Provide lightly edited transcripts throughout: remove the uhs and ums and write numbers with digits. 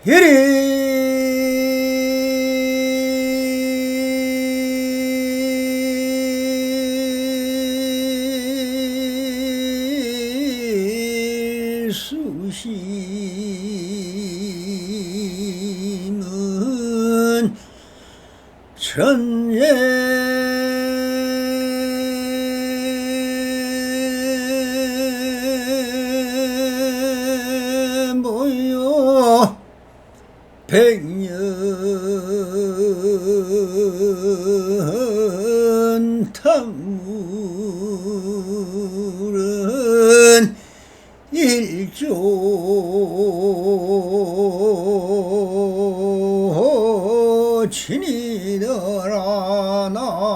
이리 수심은 천재 모여 백년 탐물은 일조 친이더라 나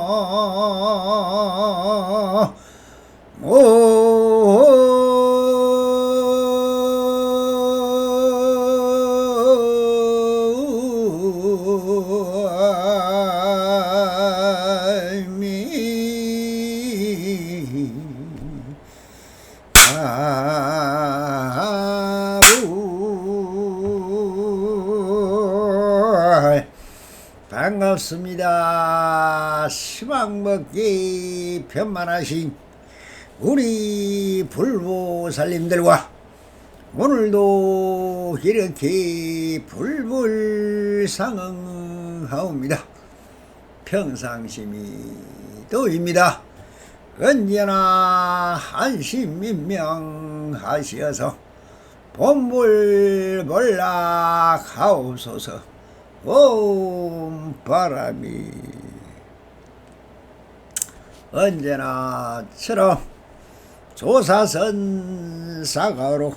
반갑습니다. 시방먹기 편만하신 우리 불보살님들과 오늘도 이렇게 불불상응하옵니다. 평상심이 도입니다. 언제나 안심민명하시어서 본불몰락하옵소서. 옴 바람이 언제나처럼 조사선 사가로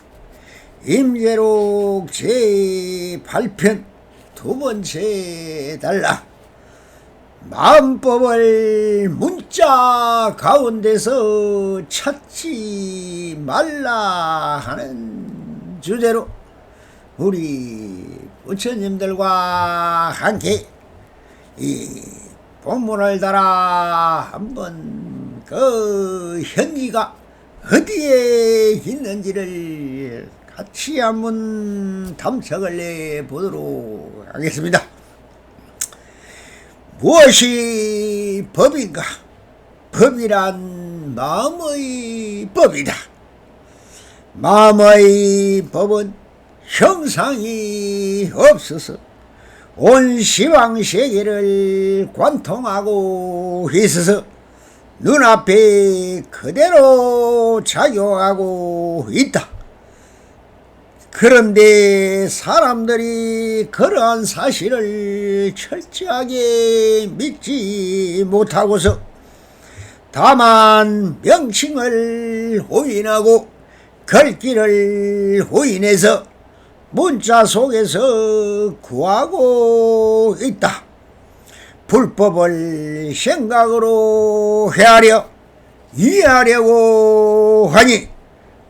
임계록 제8편 두번째 달라 마음법을 문자 가운데서 찾지 말라 하는 주제로 우리 부처님들과 함께 이 본문을 따라 한번 그 현기가 어디에 있는지를 같이 한번 탐색을 해보도록 하겠습니다. 무엇이 법인가? 법이란 마음의 법이다. 마음의 법은 형상이 없어서 온 시황세계를 관통하고 있어서 눈앞에 그대로 작용하고 있다. 그런데 사람들이 그러한 사실을 철저하게 믿지 못하고서 다만 명칭을 오인하고 글귀를 오인해서 문자 속에서 구하고 있다. 불법을 생각으로 헤아려 이해하려고 하니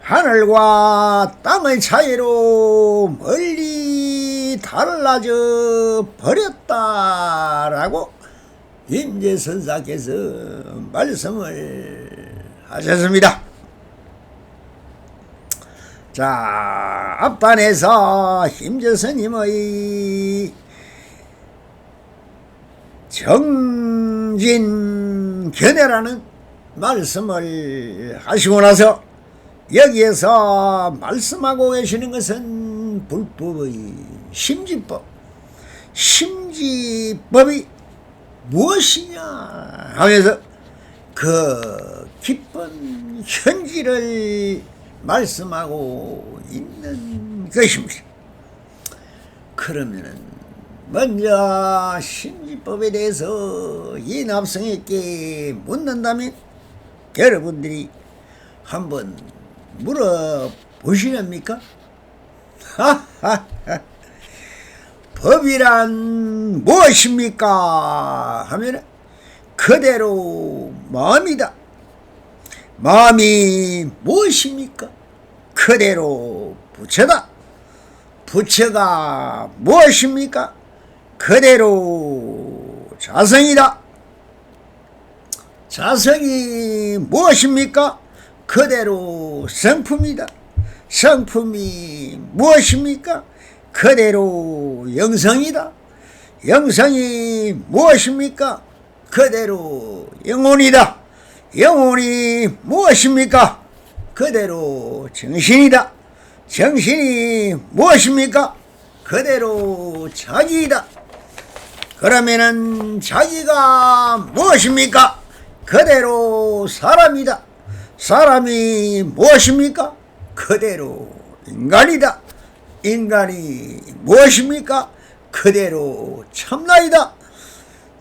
하늘과 땅의 차이로 멀리 달라져 버렸다라고 임재선사께서 말씀을 하셨습니다. 자, 앞판에서 임재스님의 정진견해라는 말씀을 하시고 나서 여기에서 말씀하고 계시는 것은 불법의 심지법. 심지법이 무엇이냐 하면서 그 깊은 현지를 말씀하고 있는 것입니다. 그러면은 먼저 심지법에 대해서 이 납성에게 묻는다면 여러분들이 한번 물어보시렵니까? 법이란 무엇입니까? 하면 그대로 마음이다. 마음이 무엇입니까? 그대로 부처다. 부처가 무엇입니까? 그대로 자성이다. 자성이 무엇입니까? 그대로 성품이다. 성품이 무엇입니까? 그대로 영성이다. 영성이 무엇입니까? 그대로 영혼이다. 영혼이 무엇입니까? 그대로 정신이다. 정신이 무엇입니까? 그대로 자기이다. 그러면은 자기가 무엇입니까? 그대로 사람이다. 사람이 무엇입니까? 그대로 인간이다. 인간이 무엇입니까? 그대로 참나이다.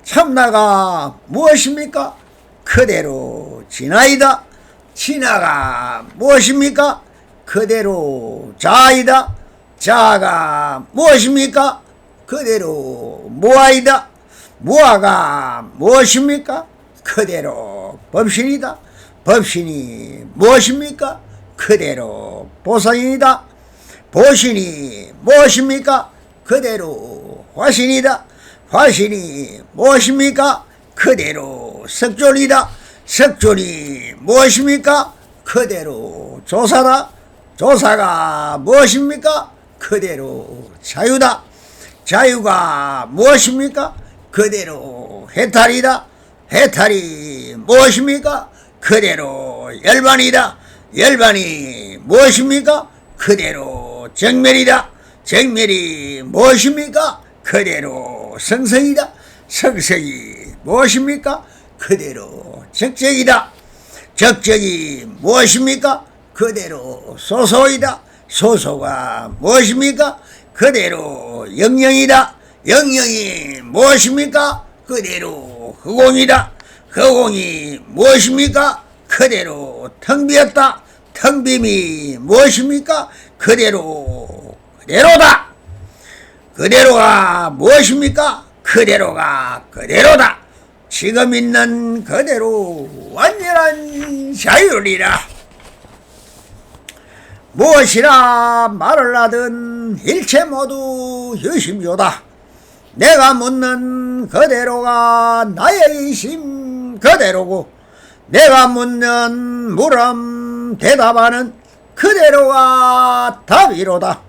참나가 무엇입니까? 그대로 진화이다. 진화가 무엇입니까? 그대로 자아이다. 자아가 무엇입니까? 그대로 무아이다. 무아가 무엇입니까? 그대로 법신이다. 법신이 무엇입니까? 그대로 보살이다. 보신이 무엇입니까? 그대로 화신이다. 화신이 무엇입니까? 그대로 석존이다. 석존이 무엇입니까? 그대로 조사다. 조사가 무엇입니까? 그대로 자유다. 자유가 무엇입니까? 그대로 해탈이다. 해탈이 무엇입니까? 그대로 열반이다. 열반이 무엇입니까? 그대로 정멸이다. 정멸이 무엇입니까? 그대로 성성이다. 성성이 무엇입니까? 그대로 적적이다. 적적이 무엇입니까? 그대로 소소이다. 소소가 무엇입니까? 그대로 영영이다. 영영이 무엇입니까? 그대로 허공이다. 허공이 무엇입니까? 그대로 텅비었다. 텅빔이 무엇입니까? 그대로다. 그대로가 무엇입니까? 그대로가 그대로다. 지금 있는 그대로 완전한 자유리라. 무엇이라 말을 하든 일체 모두 유심조다. 내가 묻는 그대로가 나의 이심 그대로고, 내가 묻는 물음 대답하는 그대로가 답이로다.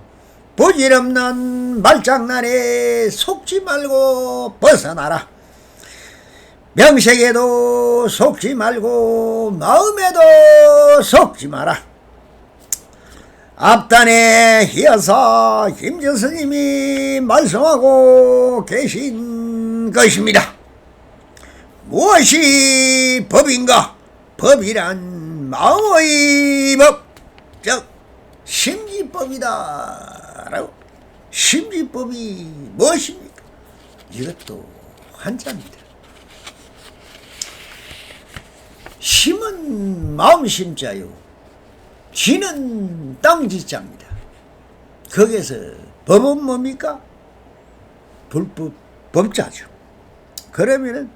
부질없는 말장난에 속지 말고 벗어나라. 명색에도 속지 말고 마음에도 속지 마라. 앞단에 이어서 김전 스님이 말씀하고 계신 것입니다. 무엇이 법인가? 법이란 마음의 법, 즉 심지법이다 라고. 심지법이 무엇입니까? 이것도 한자입니다. 심은 마음심자요, 지는 땅지자입니다. 거기에서 법은 뭡니까? 불법, 법자죠. 그러면은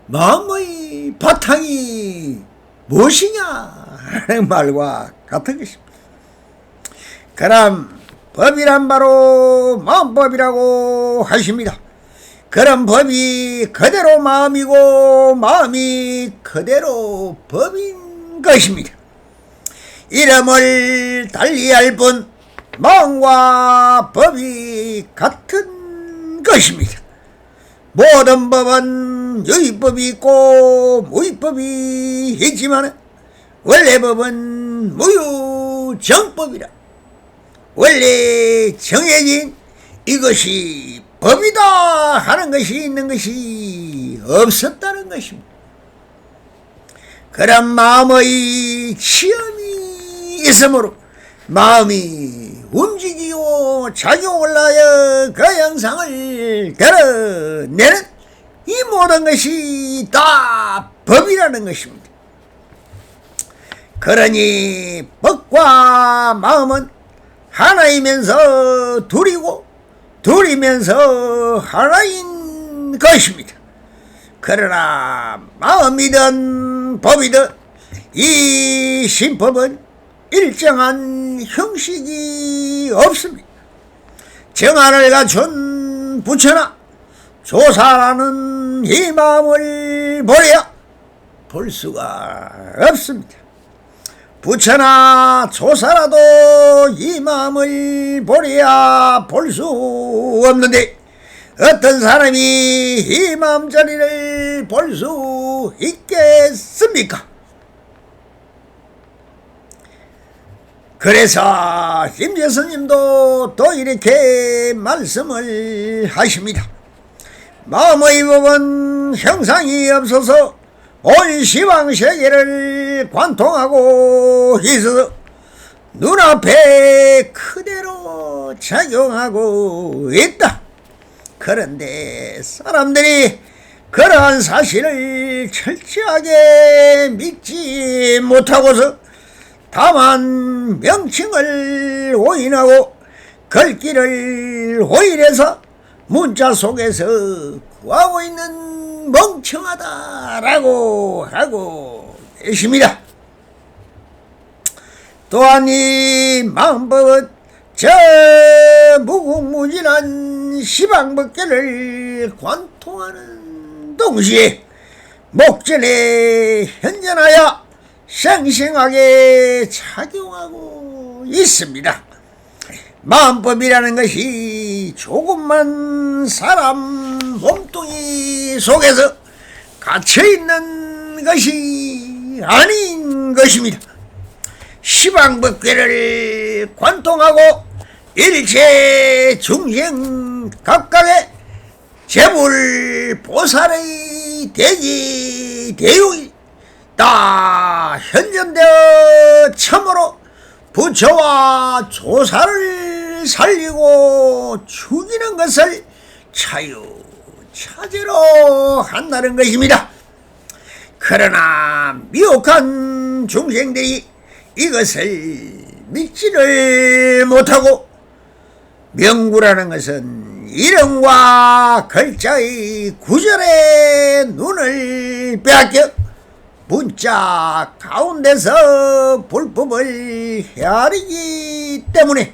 마음의 바탕이 무엇이냐 하는 말과 같은 것입니다. 그럼 법이란 바로 마음법이라고 하십니다. 그런 법이 그대로 마음이고 마음이 그대로 법인 것입니다. 이름을 달리할 뿐 마음과 법이 같은 것입니다. 모든 법은 유의법이 있고 무의법이 있지만 원래 법은 무유정법이라. 원래 정해진 이것이 법이다 하는 것이 있는 것이 없었다는 것입니다. 그런 마음의 시험이 있으므로 마음이 움직이고 작용을 하여 그 영상을 드러내는 이 모든 것이 다 법이라는 것입니다. 그러니 법과 마음은 하나이면서 둘이고 둘이면서 하나인 것입니다. 그러나 마음이든 법이든 이 신법은 일정한 형식이 없습니다. 정안을 갖춘 부처나 조사라는 이 마음을 보려야 볼 수가 없습니다. 부처나 조사라도 이 마음을 보려야 볼 수 없는데 어떤 사람이 이 마음자리를 볼 수 있겠습니까? 그래서 임재 스님도 또 이렇게 말씀을 하십니다. 마음의 법은 형상이 없어서 온 시황세계를 관통하고 있어서 눈앞에 그대로 작용하고 있다. 그런데 사람들이 그러한 사실을 철저하게 믿지 못하고서 다만 명칭을 오인하고 글귀를 오인해서 문자 속에서 구하고 있는 멍청하다라고 하고 계십니다. 또한 이 마음법은 저 무궁무진한 시방법계를 관통하는 동시에 목전에 현존하여 생생하게 작용하고 있습니다. 마음법이라는 것이 조금만 사람 몸뚱이 속에서 갇혀있는 것이 아닌 것입니다. 시방법계를 관통하고 일체 중생 각각의 재물 보살의 대기 대용이 다 현존되어 참으로 부처와 조사를 살리고 죽이는 것을 차유차제로 한다는 것입니다. 그러나 미혹한 중생들이 이것을 믿지를 못하고 명구라는 것은 이름과 글자의 구절에 눈을 빼앗겨 문자 가운데서 불법을 헤아리기 때문에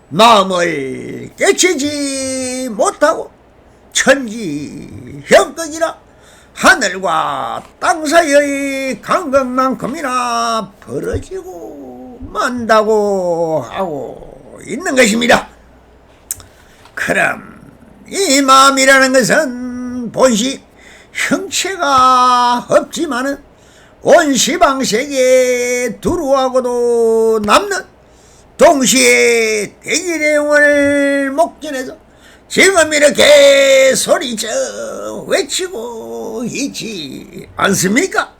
마음을 깨치지 못하고 천지 형극이라 하늘과 땅 사이의 간격만큼이나 벌어지고 만다고 하고 있는 것입니다. 그럼 이 마음이라는 것은 본시 형체가 없지만은 온 시방세계에 두루하고도 남는 동시에 대기내용을 목전해서 지금 이렇게 소리쳐 외치고 있지 않습니까?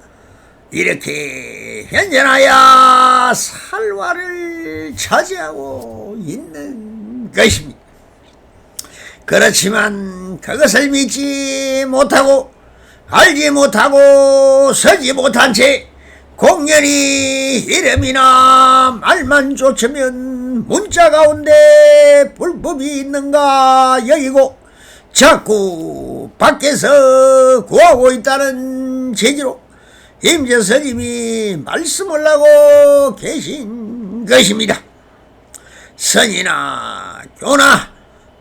이렇게 현존하여 살화를 차지하고 있는 것입니다. 그렇지만 그것을 믿지 못하고 알지 못하고 서지 못한 채 공연히 이름이나 말만 쫓으면 문자 가운데 불법이 있는가 여기고 자꾸 밖에서 구하고 있다는 재지로 임재 스님이 말씀을 하고 계신 것입니다. 선이나 교나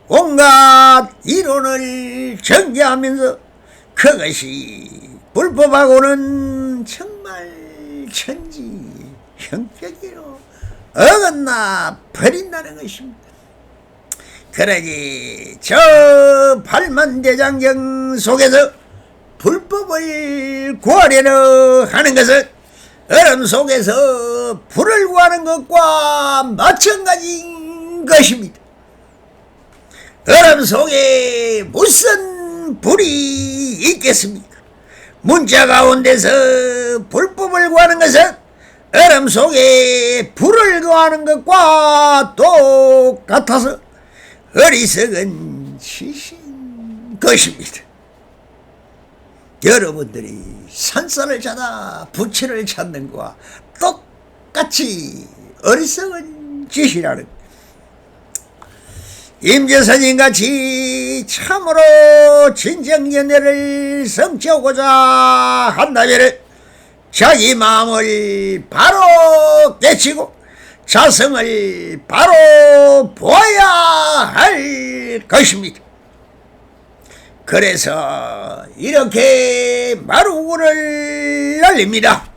온갖 이론을 전개하면서 그것이 불법하고는 정말 천지 형격으로 어긋나 버린다는 것입니다. 그러니 저 팔만대장경 속에서 불법을 구하려는 하는 것은 얼음 속에서 불을 구하는 것과 마찬가지인 것입니다. 얼음 속에 무슨 불이 있겠습니까? 문자 가운데서 불법을 구하는 것은 얼음 속에 불을 구하는 것과 똑같아서 어리석은 짓인 것입니다. 여러분들이 산산을 찾아 부처를 찾는 것과 똑같이 어리석은 짓이라는 임재선인같이 참으로 진정연애를 성취하고자 한다면 자기 마음을 바로 깨치고 자성을 바로 보아야 할 것입니다. 그래서 이렇게 마루구를 날립니다.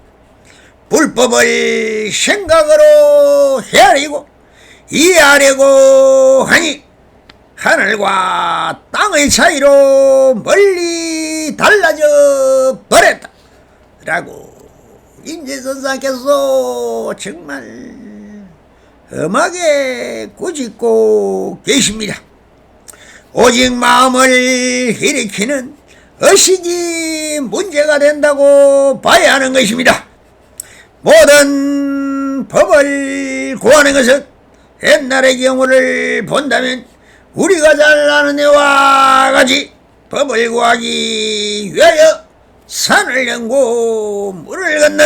불법 불법을 생각으로 헤아리고 이해하려고 하니 하늘과 땅의 차이로 멀리 달라져 버렸다 라고 임재선사께서 정말 험하게 꾸짖고 계십니다. 오직 마음을 일으키는 의식이 문제가 된다고 봐야 하는 것입니다. 모든 법을 구하는 것은 옛날의 경우를 본다면 우리가 잘 아는 애와 같이 법을 구하기 위하여 산을 넘고 물을 건너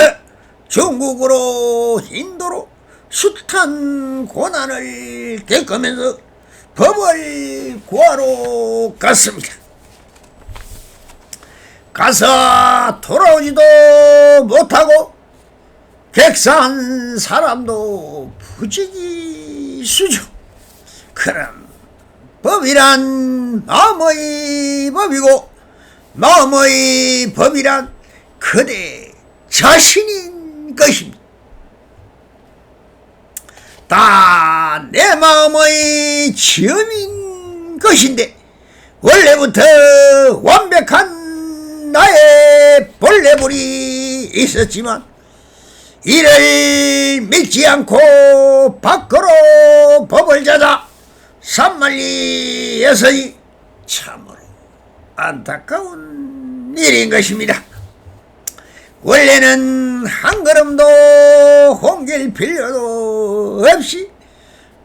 중국으로 인도로 숱한 고난을 겪으면서 법을 구하러 갔습니다. 가서 돌아오지도 못하고 객사한 사람도 부지기 수죠. 그럼 법이란 마음의 법이고 마음의 법이란 그대 자신인 것입니다. 다 내 마음의 지음인 것인데 원래부터 완벽한 나의 본래불이 있었지만 이를 믿지 않고 밖으로 법을 찾아 산만리에서의 참으로 안타까운 일인 것입니다. 원래는 한 걸음도 옮길 필요도 없이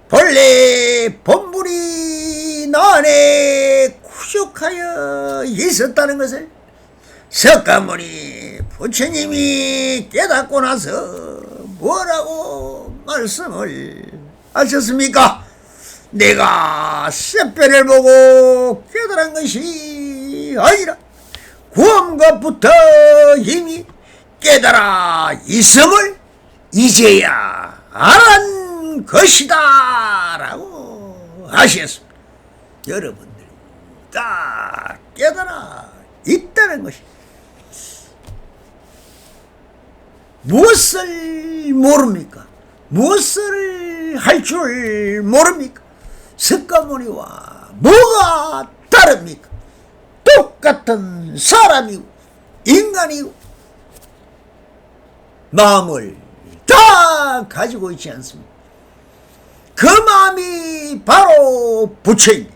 본래 본불이 나 안에 구족하여 있었다는 것을 석가모니 부처님이 깨닫고 나서 뭐라고 말씀을 하셨습니까? 내가 쇳배를 보고 깨달은 것이 아니라 구엄것부터 이미 깨달아 있음을 이제야 알은 것이다 라고 하셨습니다. 여러분들 다 깨달아 있다는 것이 무엇을 모릅니까? 무엇을 할 줄 모릅니까? 석가모니와 뭐가 다릅니까? 똑같은 사람이고 인간이고 마음을 다 가지고 있지 않습니까? 그 마음이 바로 부처입니다.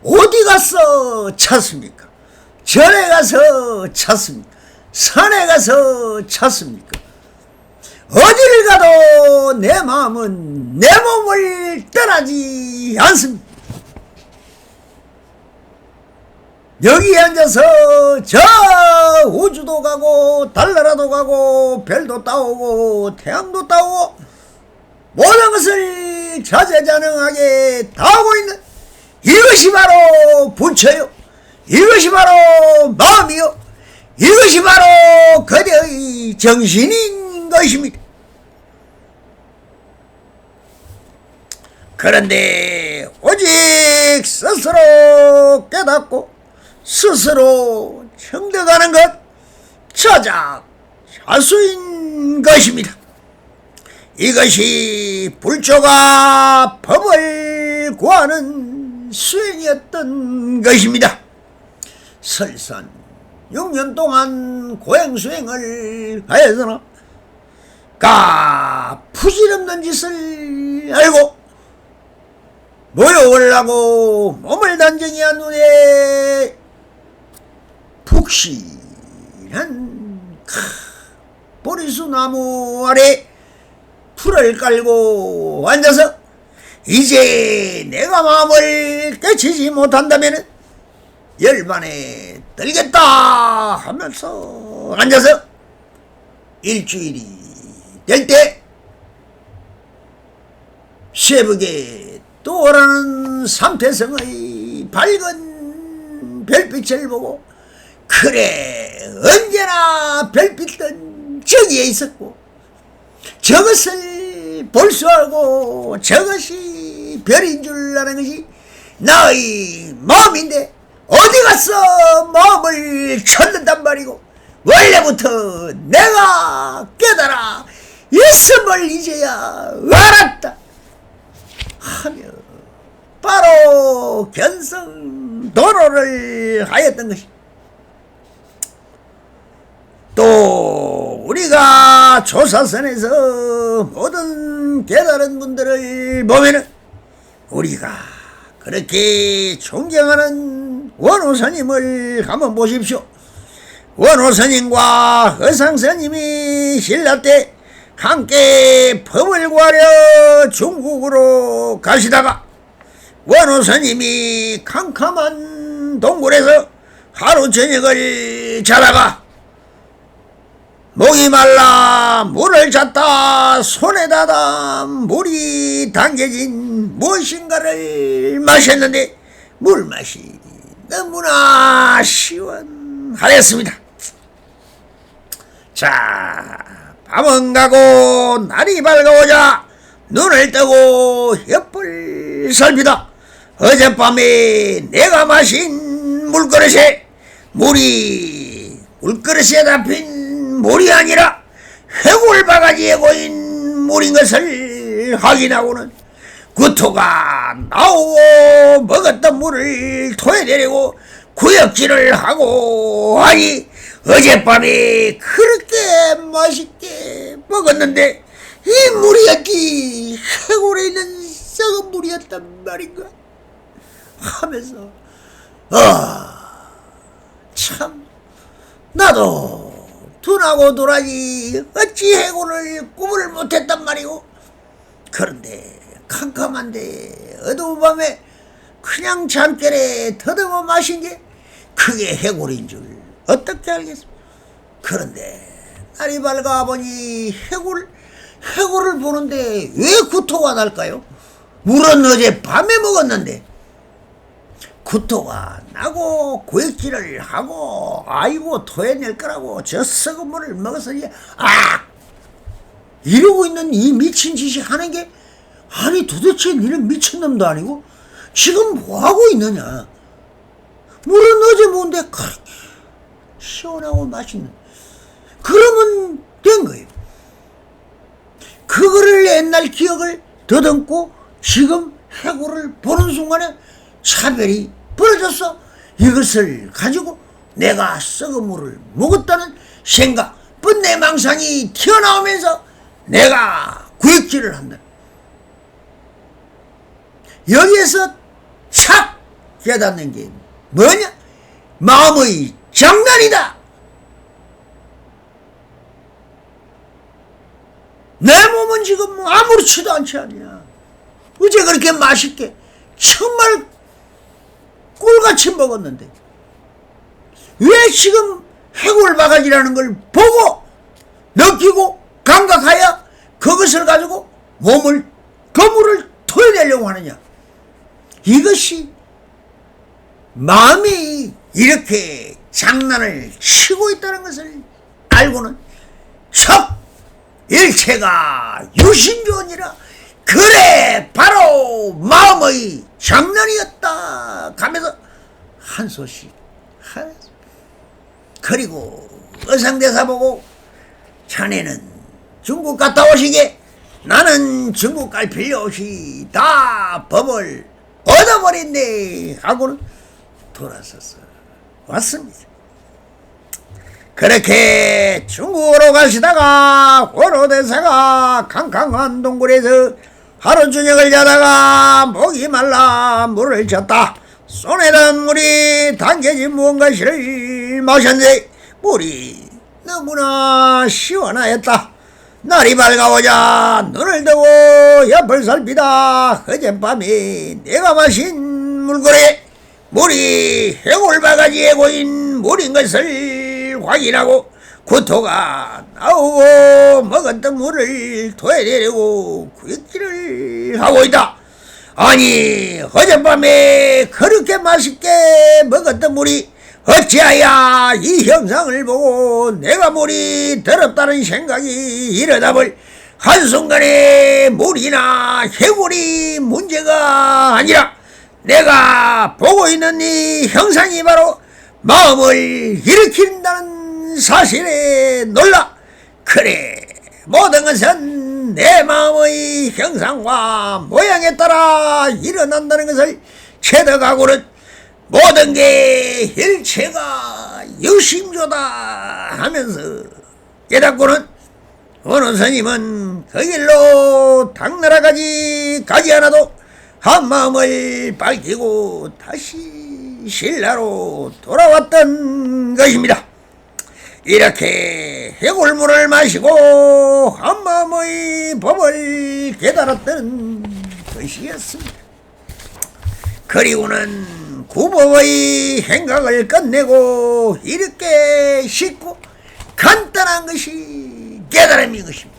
어디 가서 찾습니까? 절에 가서 찾습니까? 산에 가서 찾습니까? 어디를 가도 내 마음은 내 몸을 떠나지 않습니다. 여기 앉아서 저 우주도 가고 달나라도 가고 별도 따오고 태양도 따오고 모든 것을 자재자능하게 다 하고 있는 이것이 바로 부처요. 이것이 바로 마음이요. 이것이 바로 그대의 정신인 것입니다. 그런데 오직 스스로 깨닫고 스스로 청득하는 것 자작 자수인 것입니다. 이것이 불조가 법을 구하는 수행이었던 것입니다. 설산 6년 동안 고행수행을 하여서나 부질없는 짓을 알고 모욕을 몸을 단정히 한 후에 푹신한 보리수 나무 아래 풀을 깔고 앉아서 이제 내가 마음을 깨치지 못한다면 열반에 들겠다 하면서 앉아서 일주일이 될 때 새벽에 떠오르는 삼태성의 밝은 별빛을 보고 그래 언제나 별빛은 저기에 있었고 저것을 볼 수 알고 저것이 별인 줄 아는 것이 나의 마음인데 어디 가서 마음을 찾는단 말이고 원래부터 내가 깨달아 있음을 이제야 알았다 하며 바로 견성도로를 하였던 것이. 또 우리가 조사선에서 모든 깨달은 분들을 보면은 우리가 그렇게 존경하는 원호스님을 한번 보십시오. 원호스님과 의상스님이 신라 때 함께 법을 구하려 중국으로 가시다가 원호스님이 캄캄한 동굴에서 하루 저녁을 자다가 목이 말라 물을 잤다 손에다가 물이 담겨진 무엇인가를 마셨는데 물맛이 너무나 시원하였습니다. 자, 밤은 가고 날이 밝아오자 눈을 뜨고 햇불 살피다 어젯밤에 내가 마신 물그릇에 물이 물그릇에 담힌 물이 아니라 해골 바가지에 고인 물인 것을 확인하고는 구토가 나오고 먹었던 물을 토해 내리고 구역질을 하고 하니 어젯밤에 그렇게 맛있게 먹었는데 이 물이었지 해골에 있는 썩은 물이었단 말인가 하면서 참 나도 둔하고 둔하지 어찌 해골을 구분을 못했단 말이오. 그런데 캄캄한데 어두운 밤에 그냥 잠결에 더듬어 마신 게 그게 해골인 줄 어떻게 알겠습니까? 그런데 날이 밝아 보니 해골을 보는데 왜 구토가 날까요? 물은 어제 밤에 먹었는데 구토가 나고 구역질을 하고 아이고 토해낼 거라고 저 썩은 물을 먹어서 이러고 있는 이 미친 짓이 하는 게 아니 도대체 니는 미친놈도 아니고 지금 뭐하고 있느냐. 물은 어제 먹은데 그렇게 시원하고 맛있는 그러면 된 거예요. 그거를 옛날 기억을 더듬고 지금 해골을 보는 순간에 차별이 벌어졌어. 이것을 가지고 내가 썩은 물을 먹었다는 생각, 번뇌망상이 튀어나오면서 내가 구역질을 한다. 여기에서 착 깨닫는 게 뭐냐? 마음의 장난이다. 내 몸은 지금 아무렇지도 않지 않냐. 어제 그렇게 맛있게 정말 꿀같이 먹었는데 왜 지금 해골 바가지라는 걸 보고 느끼고 감각하여 그것을 가지고 거물을 토해내려고 하느냐. 이것이 마음이 이렇게 장난을 치고 있다는 것을 알고는 척 일체가 유심조니라. 그래 바로 마음의 장난이었다 하면서 한 소식 하였어. 그리고 의상대사 보고 자네는 중국 갔다 오시게 나는 중국 갈 필요 없이 다 법을 얻어버렸네 하고는 돌아서서 왔습니다. 그렇게 중국으로 가시다가 원호대사가 캄캄한 동굴에서 하루 저녁을 자다가 목이 말라 물을 쳤다. 손에다 물이 담겨진 무언가를 마셨는데 물이 너무나 시원하였다. 날이 밝아오자 눈을 뜨고 옆을 살피다 어젯밤에 내가 마신 물그릇에 물이 해골바가지에 고인 물인 것을 확인하고 구토가 나오고 먹었던 물을 토해내려고 구역질을 하고 있다. 아니 어젯밤에 그렇게 맛있게 먹었던 물이 어찌하여 이 형상을 보고 내가 물이 더럽다는 생각이 일어나볼 한순간에 물이나 해골이 문제가 아니라 내가 보고 있는 이 형상이 바로 마음을 일으킨다는 사실에 놀라. 그래 모든 것은 일은 내 마음의 형상과 모양에 따라 일어난다는 것을 체득하고는 모든 게 일체가 유심조다 하면서 깨닫고는 어느 스님은 그 길로 당나라까지 가지 않아도 한마음을 밝히고 다시 신라로 돌아왔던 것입니다. 이렇게 해골물을 마시고 한마음의 법을 깨달았던 것이었습니다. 그리고는 구법의 행각을 끝내고 이렇게 쉽고 간단한 것이 깨달음인 것입니다.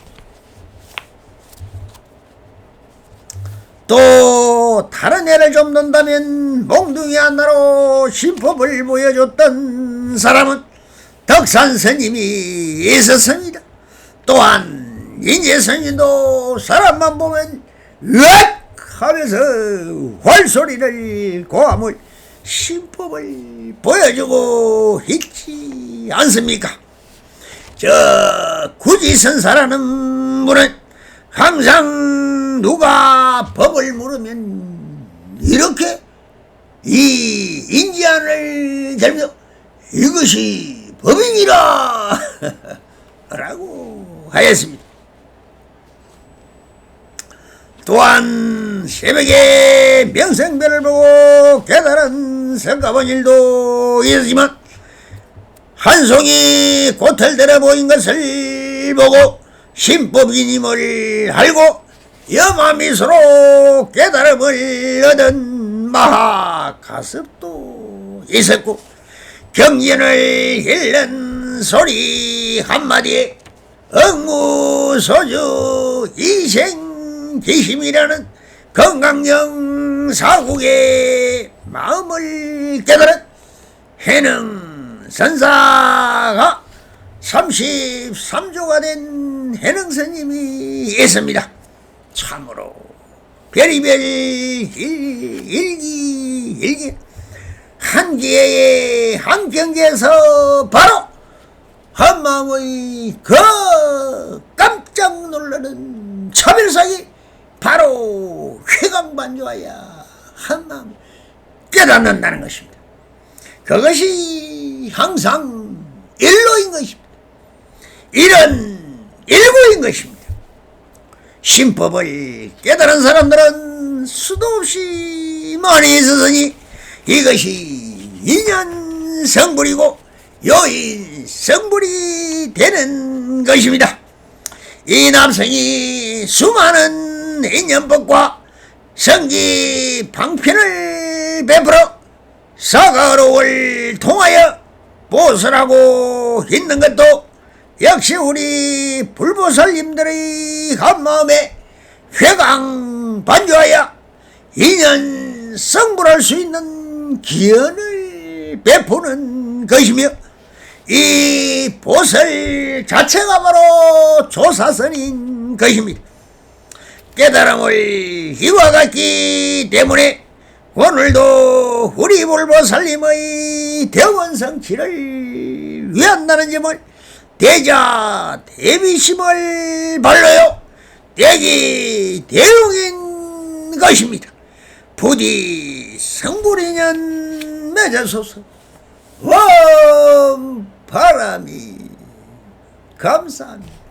또 다른 예를 좀 든다면 몽둥이 하나로 신법을 보여줬던 사람은 덕산 스님이 있었습니다. 또한 인제 스님도 사람만 보면 으악 하면서 활소리를 고함을 신법을 보여주고 있지 않습니까? 저 구지선사라는 분은 항상 누가 법을 물으면 이렇게 이 인지안을 들며 이것이 법이니라 라고 하였습니다. 또한 새벽에 명성별을 보고 깨달은 성가본 일도 있었지만 한 송이 고털들어 보인 것을 보고 신법인임을 알고 염화미소로 깨달음을 얻은 마하가섭도 있었고 경전을 읽는 소리 한마디에 억무소주 이생기심이라는 건강령 사국의 마음을 깨달은 해능 선사가 33조가 된 해능스님이 있습니다. 참으로 별의별 일기 한기에 한경지에서 바로 한마음의 그 깜짝 놀라는 차별상이 바로 회광반조하여 한마음 깨닫는다는 것입니다. 그것이 항상 일로인 것입니다. 이런 일고인 것입니다. 신법을 깨달은 사람들은 수도 없이 많이 있으니 이것이 인연 성불이고 요인 성불이 되는 것입니다. 이 남성이 수많은 인연법과 성기 방편을 베풀어 사가로를 통하여 보살하고 있는 것도 역시 우리 불보살님들의 한마음에 회광반조하여 인연 성불할 수 있는 기연을 베푸는 것이며 이 보살 자체가 바로 조사선인 것입니다. 깨달음을 이와 같기 때문에 오늘도 우리 불보살님의 대원성취를 위한다는 점을 대자 대비심을 발로요 대기 대용인 것입니다. 부디 성불인연 맺어소서. 원 바람이 감사합니다.